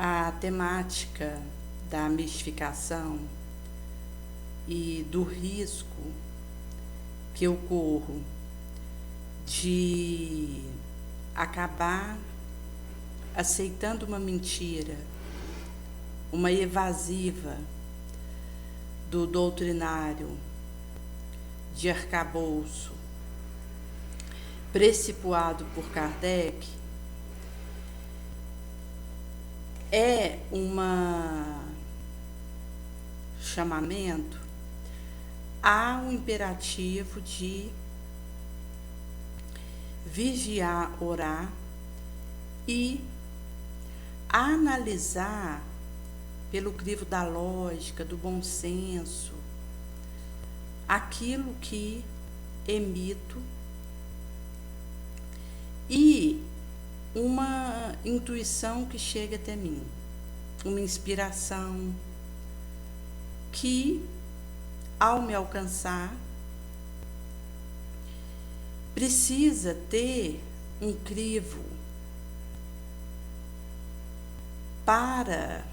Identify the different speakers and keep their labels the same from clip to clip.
Speaker 1: A temática da mistificação e do risco que eu corro de acabar aceitando uma mentira, uma evasiva do doutrinário de arcabouço precipuado por Kardec, é um chamamento a um imperativo de vigiar, orar e analisar pelo crivo da lógica, do bom senso, aquilo que emito e uma intuição que chega até mim, uma inspiração que, ao me alcançar, precisa ter um crivo para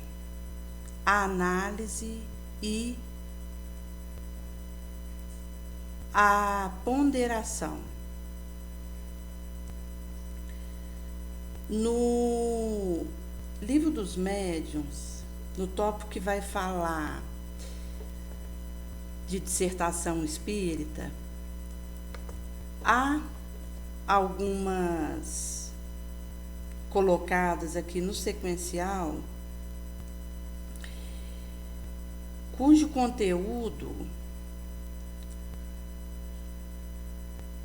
Speaker 1: a análise e a ponderação. No Livro dos Médiuns, no tópico que vai falar de dissertação espírita, há algumas colocadas aqui no sequencial cujo conteúdo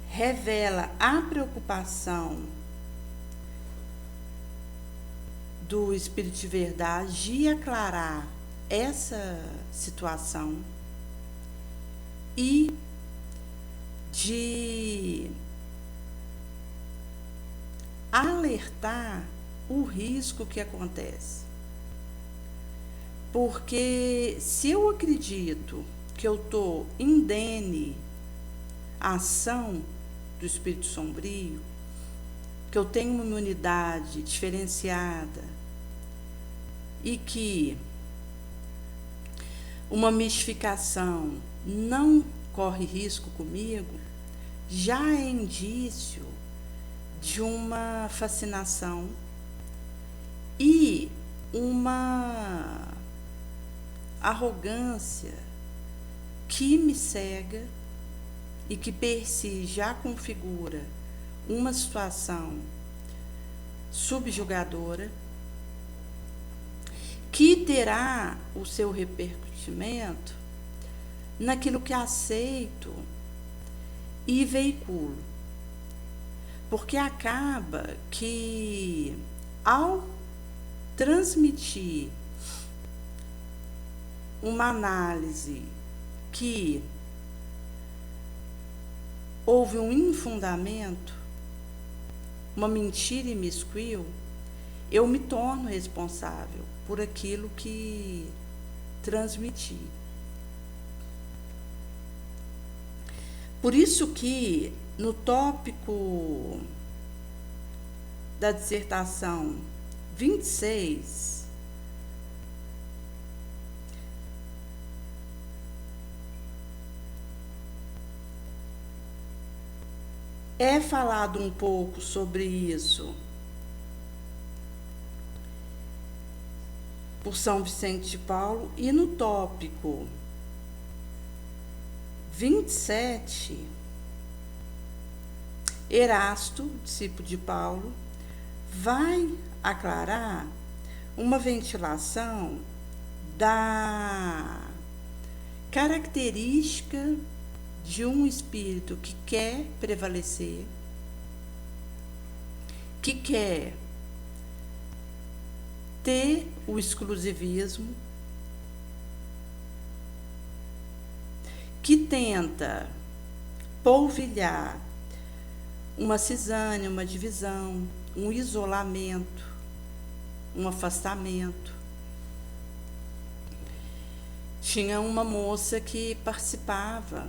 Speaker 1: revela a preocupação do Espírito de Verdade de aclarar essa situação e de alertar o risco que acontece. Porque se eu acredito que eu estou indene à ação do espírito sombrio, que eu tenho uma imunidade diferenciada e que uma mistificação não corre risco comigo, já é indício de uma fascinação e uma arrogância que me cega e que per si já configura uma situação subjugadora que terá o seu repercutimento naquilo que aceito e veiculo. Porque acaba que, ao transmitir uma análise que houve um infundamento, uma mentira imiscuil, eu me torno responsável por aquilo que transmiti. Por isso que, no tópico da dissertação 26, é falado um pouco sobre isso por São Vicente de Paulo, e no tópico 27, Erasto, discípulo de Paulo, vai aclarar uma ventilação da característica de um espírito que quer prevalecer, que quer ter o exclusivismo, que tenta polvilhar uma cisânia, uma divisão, um isolamento, um afastamento. Tinha uma moça que participava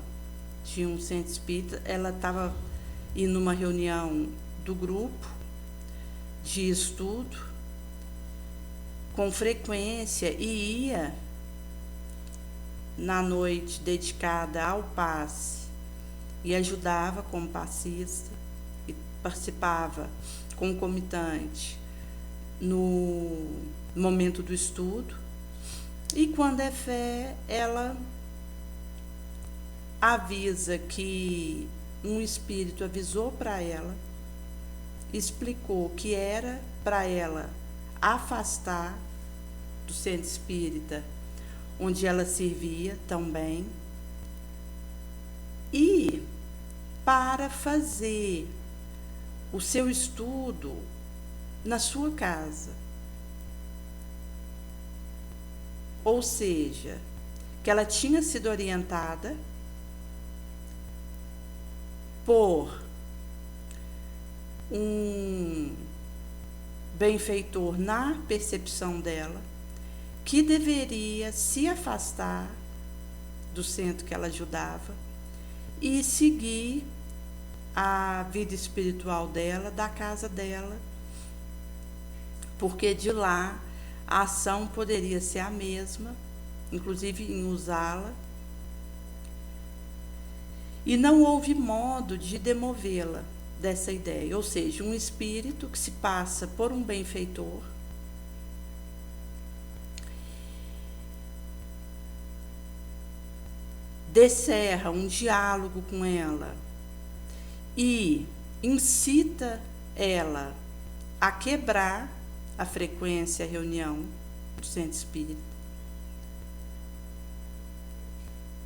Speaker 1: de um centro espírita, ela estava indo numa reunião do grupo de estudo com frequência e ia na noite dedicada ao passe e ajudava como passista e participava concomitante no momento do estudo. E quando é fé, ela avisa que um espírito avisou para ela, explicou que era para ela afastar do centro espírita onde ela servia também, e para fazer o seu estudo na sua casa. Ou seja, que ela tinha sido orientada por um benfeitor na percepção dela, que deveria se afastar do centro que ela ajudava e seguir a vida espiritual dela, da casa dela, porque de lá a ação poderia ser a mesma, inclusive em usá-la, e não houve modo de demovê-la dessa ideia. Ou seja, um espírito que se passa por um benfeitor descerra um diálogo com ela e incita ela a quebrar a frequência, a reunião do centro espírita.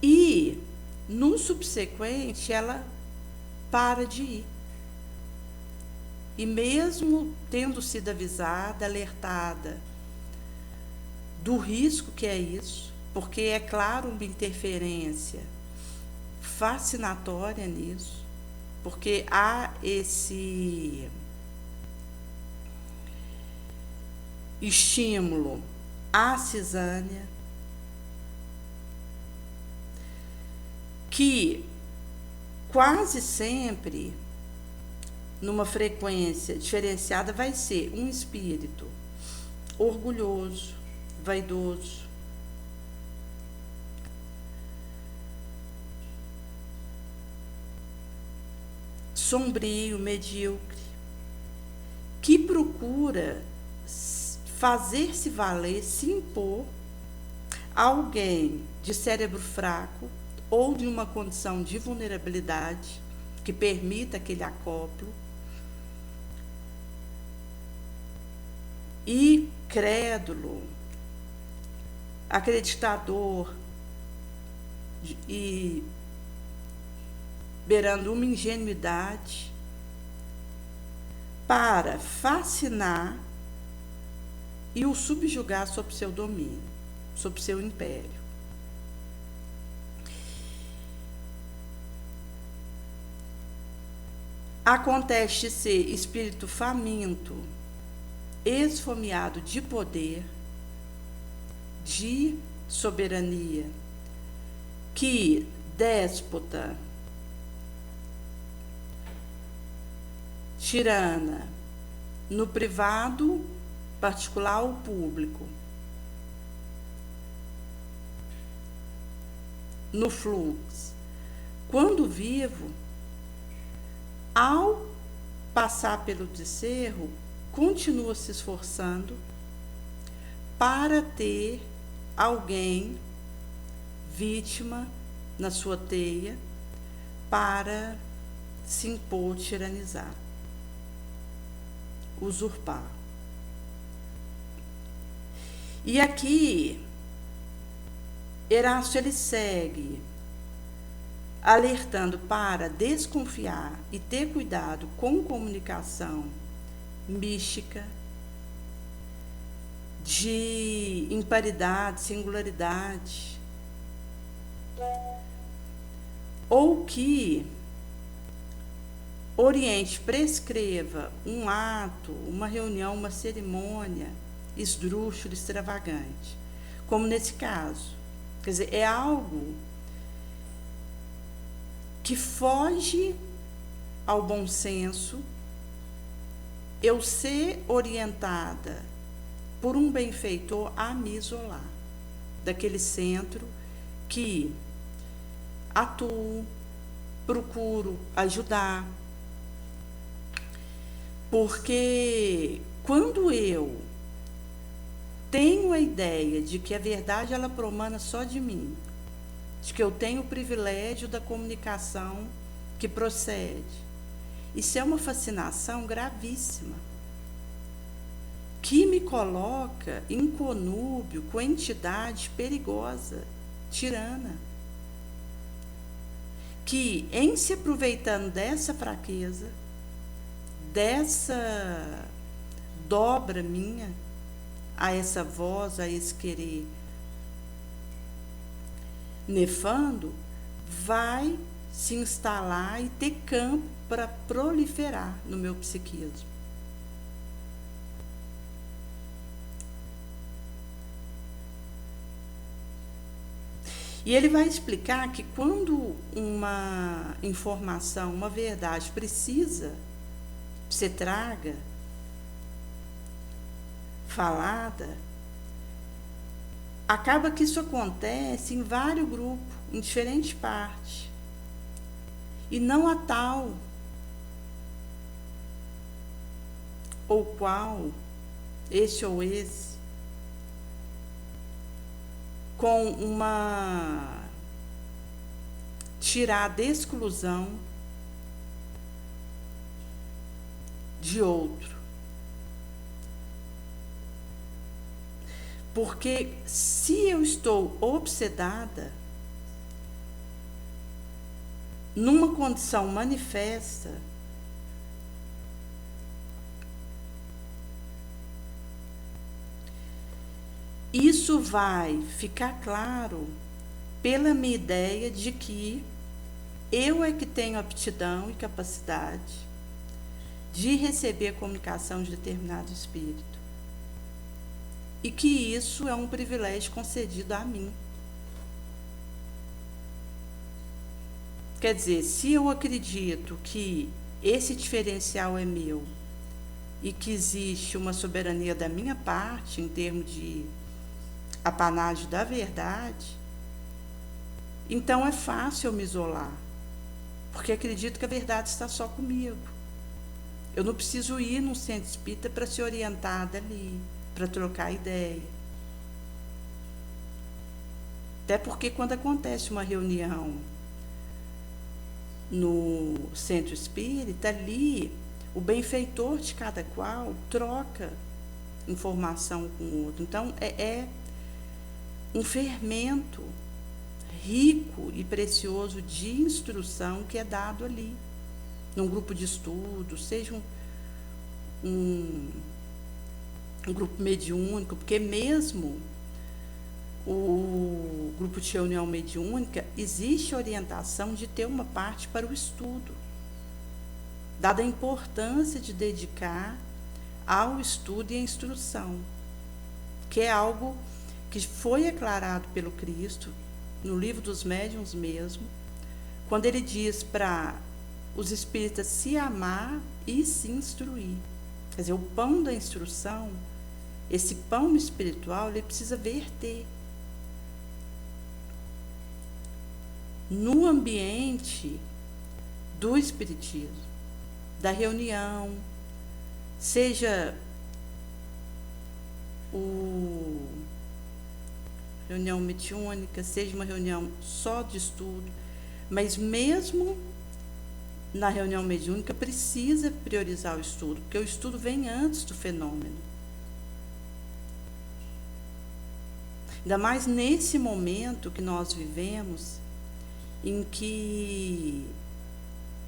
Speaker 1: E, no subsequente, ela para de ir. E mesmo tendo sido avisada, alertada do risco que é isso, porque é claro uma interferência fascinatória nisso, porque há esse estímulo à cisânia, que quase sempre, numa frequência diferenciada, vai ser um espírito orgulhoso, vaidoso, sombrio, medíocre, que procura fazer-se valer, se impor a alguém de cérebro fraco ou de uma condição de vulnerabilidade que permita aquele acoplo, e crédulo, acreditador e beirando uma ingenuidade, para fascinar e o subjugar sob seu domínio, sob seu império. Acontece ser espírito faminto, esfomeado de poder, de soberania, que déspota, tirana, no privado, particular ou público, no fluxo. Quando vivo, ao passar pelo descerro, continua se esforçando para ter alguém vítima na sua teia, para se impor, tiranizar, usurpar. E aqui, Erasto ele segue alertando para desconfiar e ter cuidado com comunicação mística, de imparidade, singularidade, ou que oriente, prescreva um ato, uma reunião, uma cerimônia esdrúxula, extravagante, como nesse caso. Quer dizer, é algo que foge ao bom senso. Eu ser orientada por um benfeitor a me isolar daquele centro que atuo, procuro ajudar. Porque quando eu tenho a ideia de que a verdade ela promana só de mim, de que eu tenho o privilégio da comunicação que procede, isso é uma fascinação gravíssima, que me coloca em conúbio com a entidade perigosa, tirana, que, em se aproveitando dessa fraqueza, dessa dobra minha a essa voz, a esse querer nefando, vai se instalar e ter campo para proliferar no meu psiquismo. E ele vai explicar que quando uma informação, uma verdade precisa ser traga, falada, acaba que isso acontece em vários grupos, em diferentes partes. E não a tal ou qual, esse ou esse, com uma tirada exclusão de outro. Porque se eu estou obsedada numa condição manifesta, isso vai ficar claro pela minha ideia de que eu é que tenho aptidão e capacidade de receber a comunicação de determinado espírito. E que isso é um privilégio concedido a mim. Quer dizer, se eu acredito que esse diferencial é meu e que existe uma soberania da minha parte em termos de apanágio da verdade, então é fácil eu me isolar, porque acredito que a verdade está só comigo. Eu não preciso ir num centro espírita para ser orientada ali, para trocar ideia. Até porque quando acontece uma reunião no centro espírita, ali o benfeitor de cada qual troca informação com o outro. Então é um fermento rico e precioso de instrução que é dado ali, num grupo de estudo, seja um grupo mediúnico, porque mesmo o grupo de reunião mediúnica, existe orientação de ter uma parte para o estudo, dada a importância de dedicar ao estudo e à instrução, que é algo que foi aclarado pelo Cristo, no livro dos médiuns mesmo, quando ele diz para os espíritas se amar e se instruir. Quer dizer, o pão da instrução, esse pão espiritual, ele precisa verter no ambiente do espiritismo, da reunião, seja reunião mediúnica, seja uma reunião só de estudo, mas mesmo na reunião mediúnica precisa priorizar o estudo, porque o estudo vem antes do fenômeno. Ainda mais nesse momento que nós vivemos, em que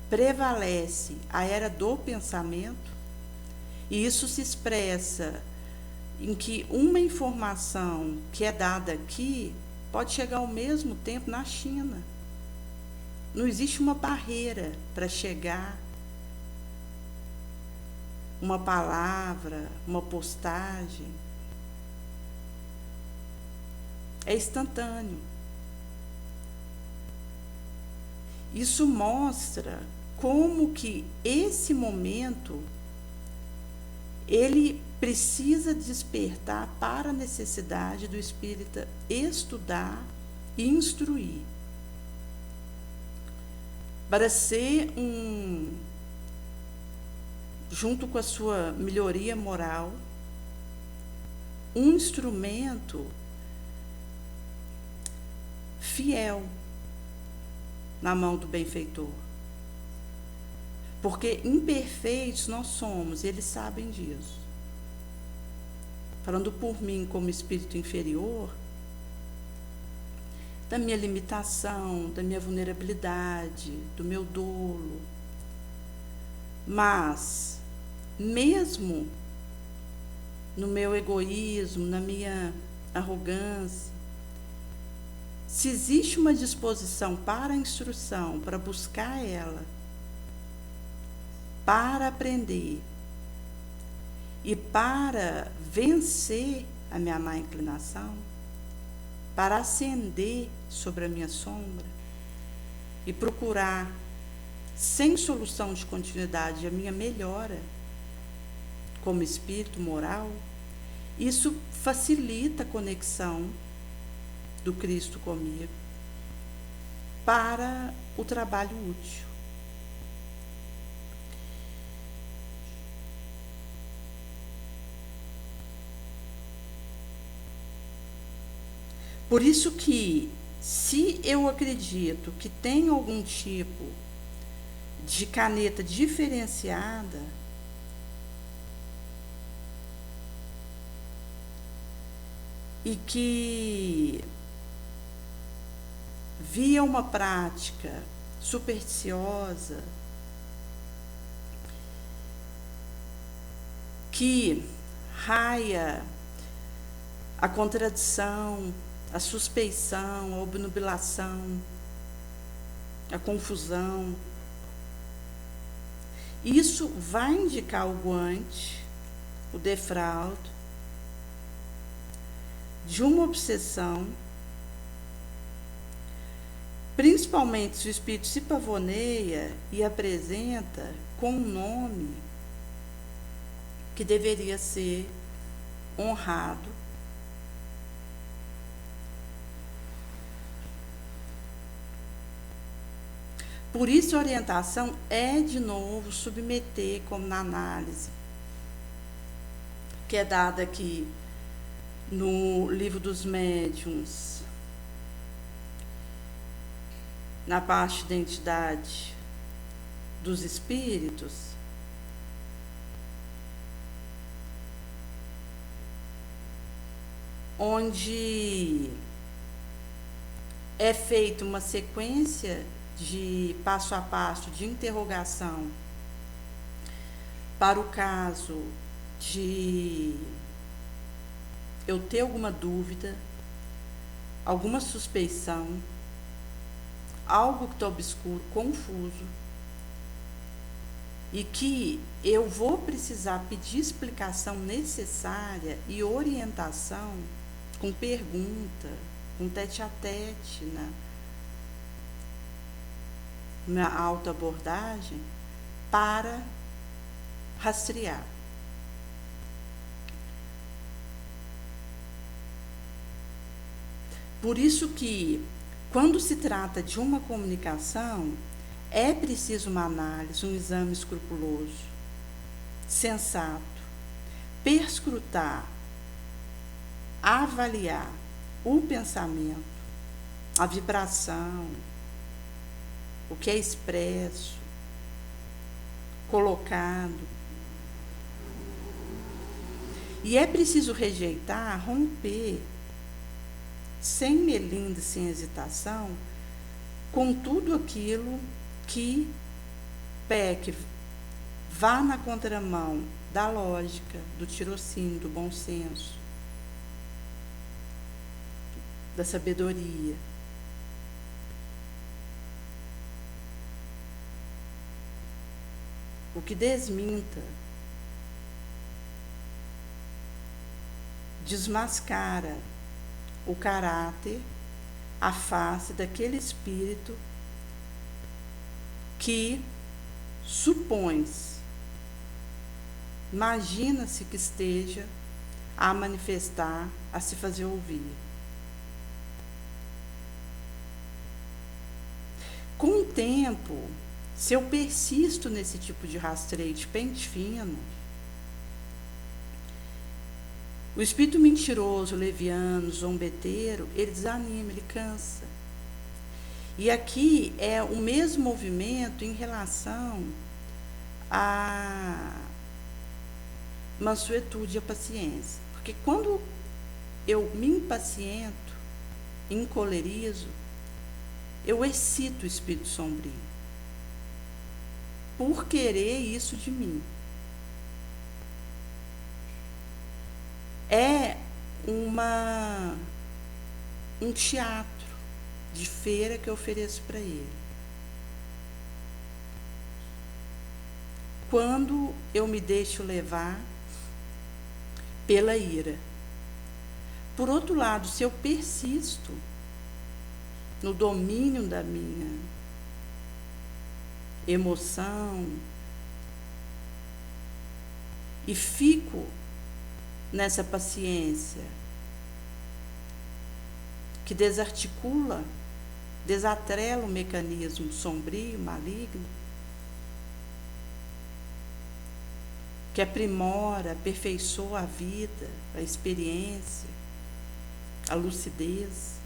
Speaker 1: prevalece a era do pensamento, e isso se expressa em que uma informação que é dada aqui pode chegar ao mesmo tempo na China. Não existe uma barreira para chegar uma palavra, uma postagem. É instantâneo. Isso mostra como que esse momento ele precisa despertar para a necessidade do espírita estudar e instruir, para ser junto com a sua melhoria moral, um instrumento fiel na mão do benfeitor. Porque imperfeitos nós somos, e eles sabem disso. Falando por mim como espírito inferior, da minha limitação, da minha vulnerabilidade, do meu dolo. Mas, mesmo no meu egoísmo, na minha arrogância, se existe uma disposição para a instrução, para buscar ela, para aprender e para vencer a minha má inclinação, para ascender sobre a minha sombra e procurar, sem solução de continuidade, a minha melhora como espírito moral, isso facilita a conexão do Cristo comigo para o trabalho útil. Por isso que, se eu acredito que tem algum tipo de caneta diferenciada, e que via uma prática supersticiosa que raia a contradição, a suspeição, a obnubilação, a confusão, isso vai indicar o guante, o defraudo, de uma obsessão, principalmente se o espírito se pavoneia e apresenta com um nome que deveria ser honrado. Por isso, a orientação é, de novo, submeter, como na análise, que é dada aqui no Livro dos Médiuns, na parte de identidade dos espíritos, onde é feita uma sequência de passo a passo de interrogação para o caso de eu ter alguma dúvida, alguma suspeição, algo que está obscuro, confuso, e que eu vou precisar pedir explicação necessária e orientação com pergunta, com tete-a-tete, né? Na autoabordagem, para rastrear. Por isso que, quando se trata de uma comunicação, é preciso uma análise, um exame escrupuloso, sensato, perscrutar, avaliar o pensamento, a vibração, o que é expresso, colocado. E é preciso rejeitar, romper, sem melindre, sem hesitação, com tudo aquilo que peque, vá na contramão da lógica, do tirocínio, do bom senso, da sabedoria. O que desminta, desmascara o caráter, a face daquele espírito que supõe-se imagina-se que esteja a manifestar, a se fazer ouvir. Com o tempo, se eu persisto nesse tipo de rastreio de pente fino, o espírito mentiroso, leviano, zombeteiro, ele desanima, ele cansa. E aqui é o mesmo movimento em relação à mansuetude e à paciência. Porque quando eu me impaciento, encolerizo, eu excito o espírito sombrio por querer isso de mim. É um teatro de feira que eu ofereço para ele. Quando eu me deixo levar pela ira. Por outro lado, se eu persisto no domínio da minha emoção e fico nessa paciência que desarticula, desatrela o mecanismo sombrio, maligno, que aprimora, aperfeiçoa a vida, a experiência, a lucidez.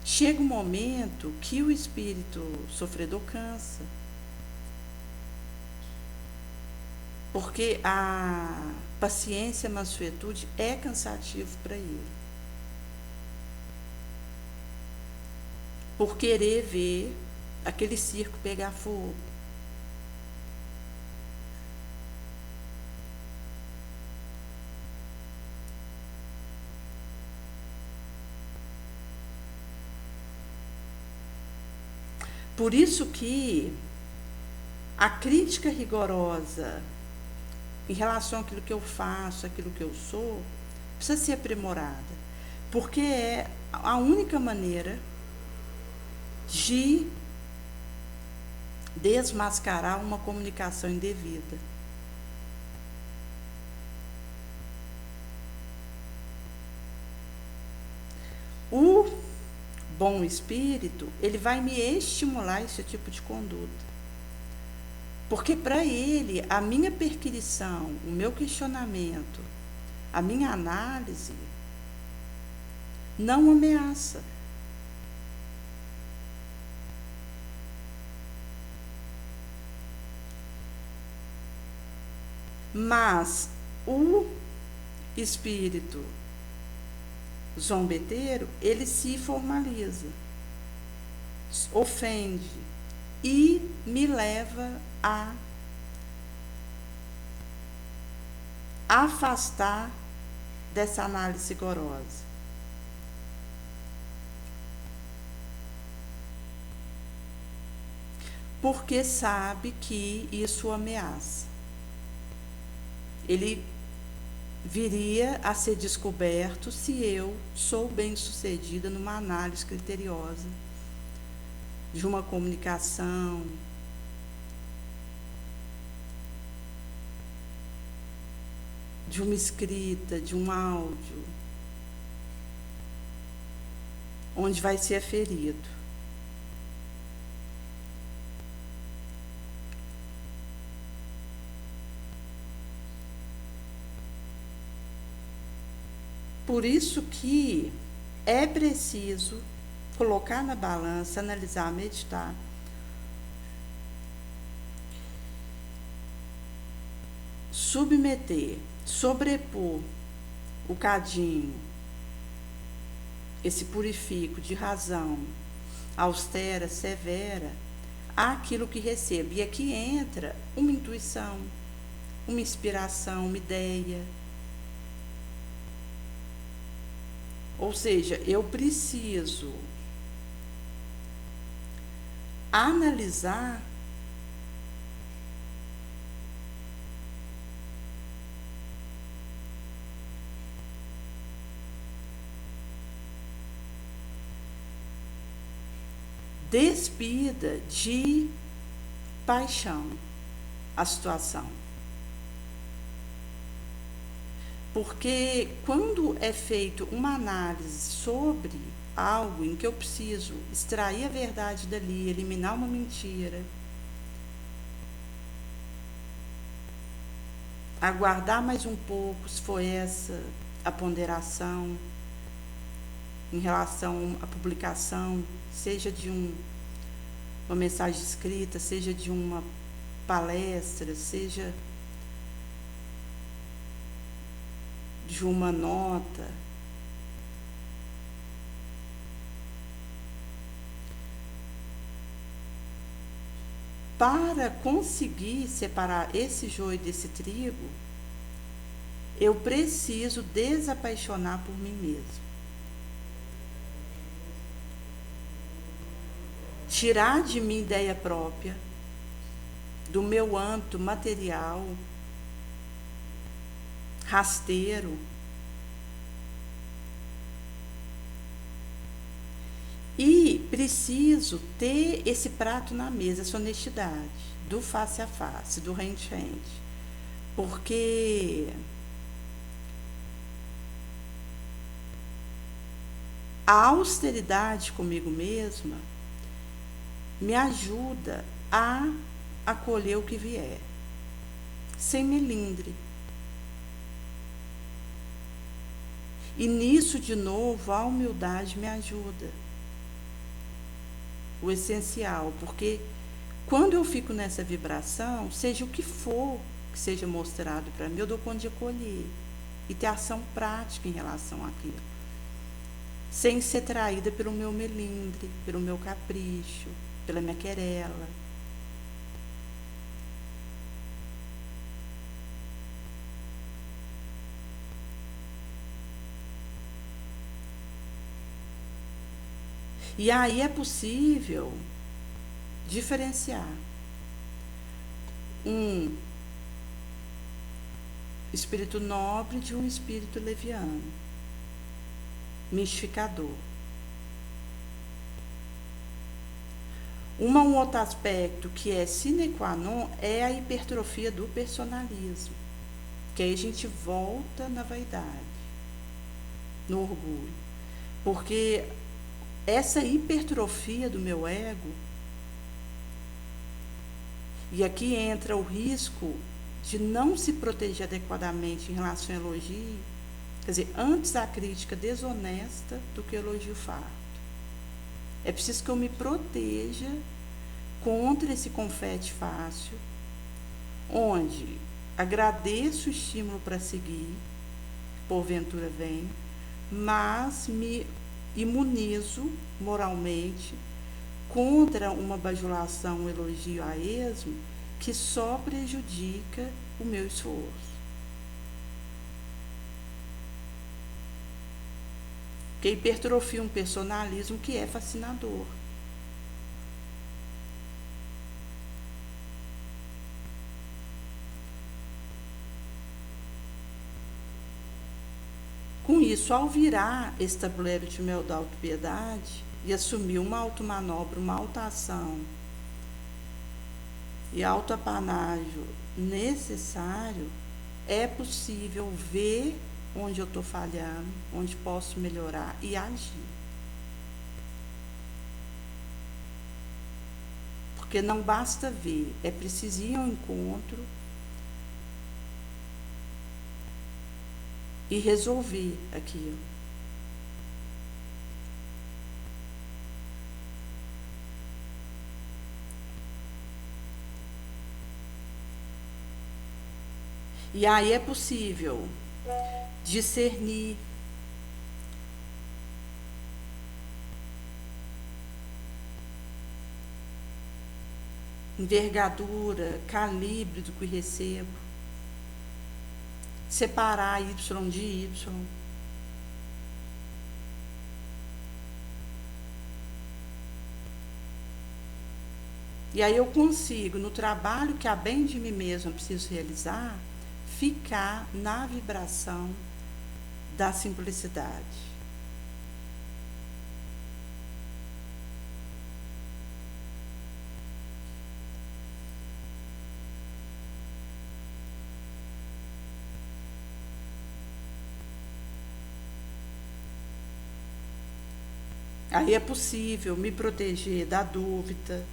Speaker 1: Chega um momento que o espírito sofredor cansa, porque a paciência, a mansuetude é cansativo para ele. Por querer ver aquele circo pegar fogo. Por isso que a crítica rigorosa em relação àquilo que eu faço, àquilo que eu sou, precisa ser aprimorada, porque é a única maneira de desmascarar uma comunicação indevida. O bom espírito, ele vai me estimular esse tipo de conduta. Porque para ele, a minha perquisição, o meu questionamento, a minha análise, não ameaça. Mas o espírito zombeteiro, ele se formaliza, ofende e me leva a afastar dessa análise rigorosa. Porque sabe que isso o ameaça. Ele viria a ser descoberto se eu sou bem-sucedida numa análise criteriosa de uma comunicação, de uma escrita, de um áudio, onde vai ser aferido. Por isso que é preciso colocar na balança, analisar, meditar, submeter, sobrepor o cadinho, esse purifico de razão, austera, severa, àquilo que recebo. E aqui entra uma intuição, uma inspiração, uma ideia. Ou seja, eu preciso analisar despida de paixão a situação. Porque quando é feito uma análise sobre algo em que eu preciso extrair a verdade dali, eliminar uma mentira, aguardar mais um pouco, se foi essa a ponderação em relação à publicação, seja de uma mensagem escrita, seja de uma palestra, seja de uma nota. Para conseguir separar esse joio desse trigo, eu preciso desapaixonar por mim mesmo. Tirar de mim ideia própria, do meu âmbito material, rasteiro, e preciso ter esse prato na mesa, essa honestidade, do face a face, do rente-rente, porque a austeridade comigo mesma me ajuda a acolher o que vier, sem melindre. E nisso, de novo, a humildade me ajuda. O essencial, porque quando eu fico nessa vibração, seja o que for que seja mostrado para mim, eu dou conta de acolher e ter ação prática em relação àquilo, sem ser traída pelo meu melindre, pelo meu capricho, pela minha querela. E aí é possível diferenciar um espírito nobre de um espírito leviano, mistificador. Um outro aspecto que é sine qua non é a hipertrofia do personalismo, que aí a gente volta na vaidade, no orgulho, porque essa hipertrofia do meu ego, e aqui entra o risco de não se proteger adequadamente em relação ao elogio, quer dizer, antes a crítica desonesta do que o elogio farto. É preciso que eu me proteja contra esse confete fácil, onde agradeço o estímulo para seguir, porventura vem, mas me imunizo moralmente contra uma bajulação, um elogio a esmo que só prejudica o meu esforço. Que hipertrofia um personalismo que é fascinador. Com isso, ao virar esse tabuleiro de mel da autopiedade e assumir uma automanobra, uma autoação e autoapanágio necessário, é possível ver onde eu estou falhando, onde posso melhorar e agir. Porque não basta ver, é preciso ir ao encontro e resolver aquilo. E aí é possível discernir envergadura, calibre do que recebo, separar Y de Y. E aí eu consigo, no trabalho que a bem de mim mesma preciso realizar, ficar na vibração da simplicidade. Aí é possível me proteger da dúvida,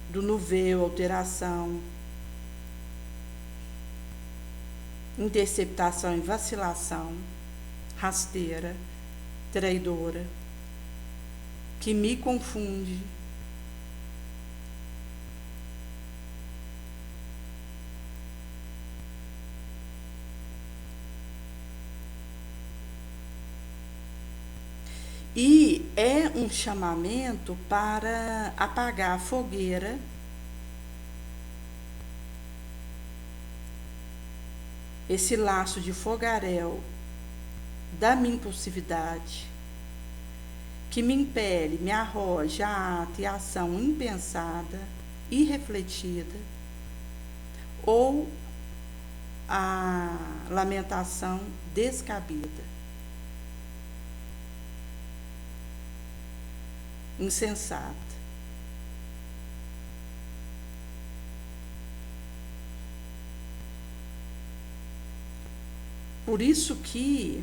Speaker 1: do nuveu, alteração, interceptação e vacilação, rasteira, traidora, que me confunde. E é um chamamento para apagar a fogueira esse laço de fogaréu da minha impulsividade, que me impele, me arroja a ato e ação impensada, irrefletida, ou a lamentação descabida, insensata. Por isso que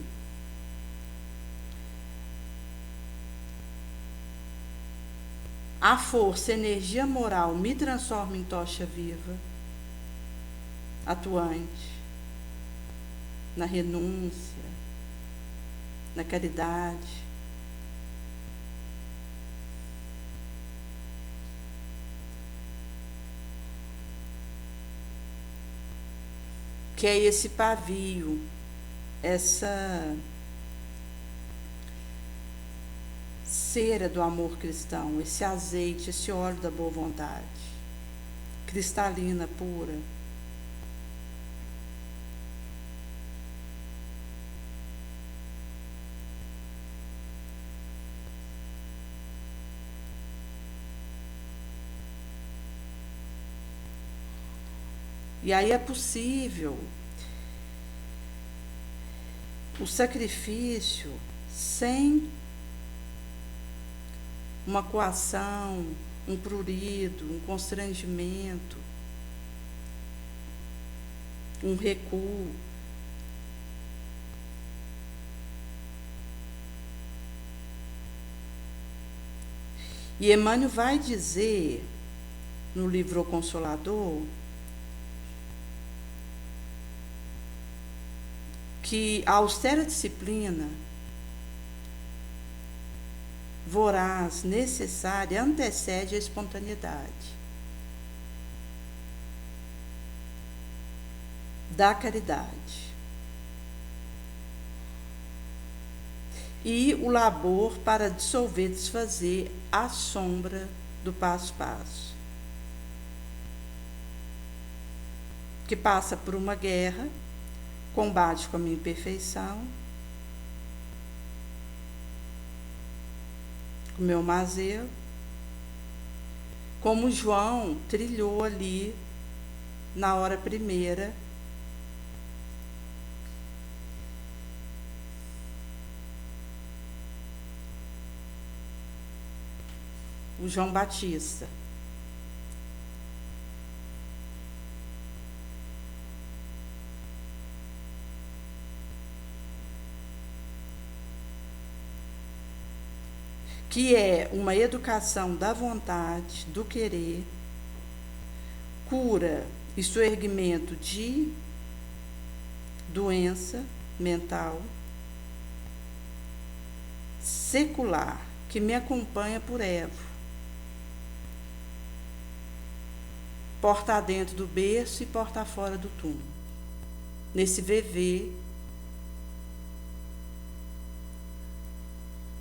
Speaker 1: a força, a energia moral me transforma em tocha viva, atuante, na renúncia, na caridade. Que é esse pavio, essa cera do amor cristão, esse azeite, esse óleo da boa vontade, cristalina, pura. E aí é possível o sacrifício sem uma coação, um prurido, um constrangimento, um recuo. E Emmanuel vai dizer no livro O Consolador que a austera disciplina voraz, necessária, antecede a espontaneidade da caridade e o labor para dissolver, desfazer a sombra do passo a passo, que passa por uma guerra, combate com a minha imperfeição, com o meu mazelo, como João trilhou ali na hora primeira, o João Batista. Que é uma educação da vontade, do querer, cura e soerguimento de doença mental secular, que me acompanha por Evo, porta dentro do berço e porta fora do túmulo, nesse viver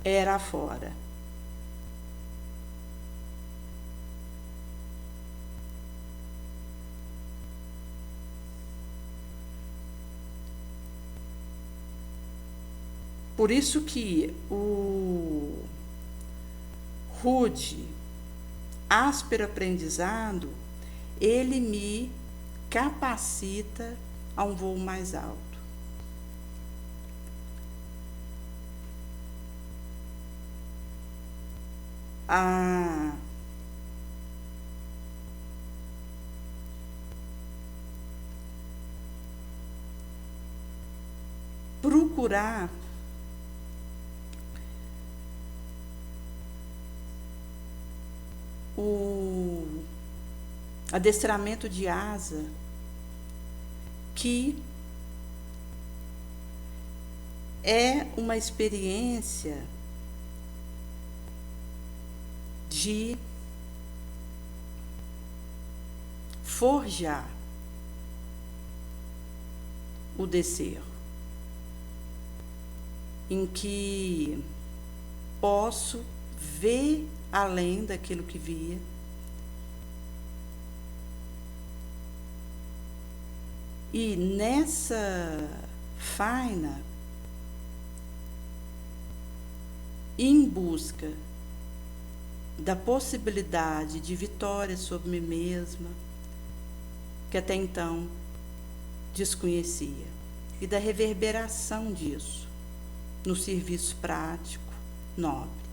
Speaker 1: era fora. Por isso que o rude, áspero aprendizado, ele me capacita a um voo mais alto. A procurar o adestramento de asa, que é uma experiência de forjar o descer, em que posso ver além daquilo que via, e nessa faina, em busca da possibilidade de vitória sobre mim mesma, que até então desconhecia, e da reverberação disso no serviço prático, nobre.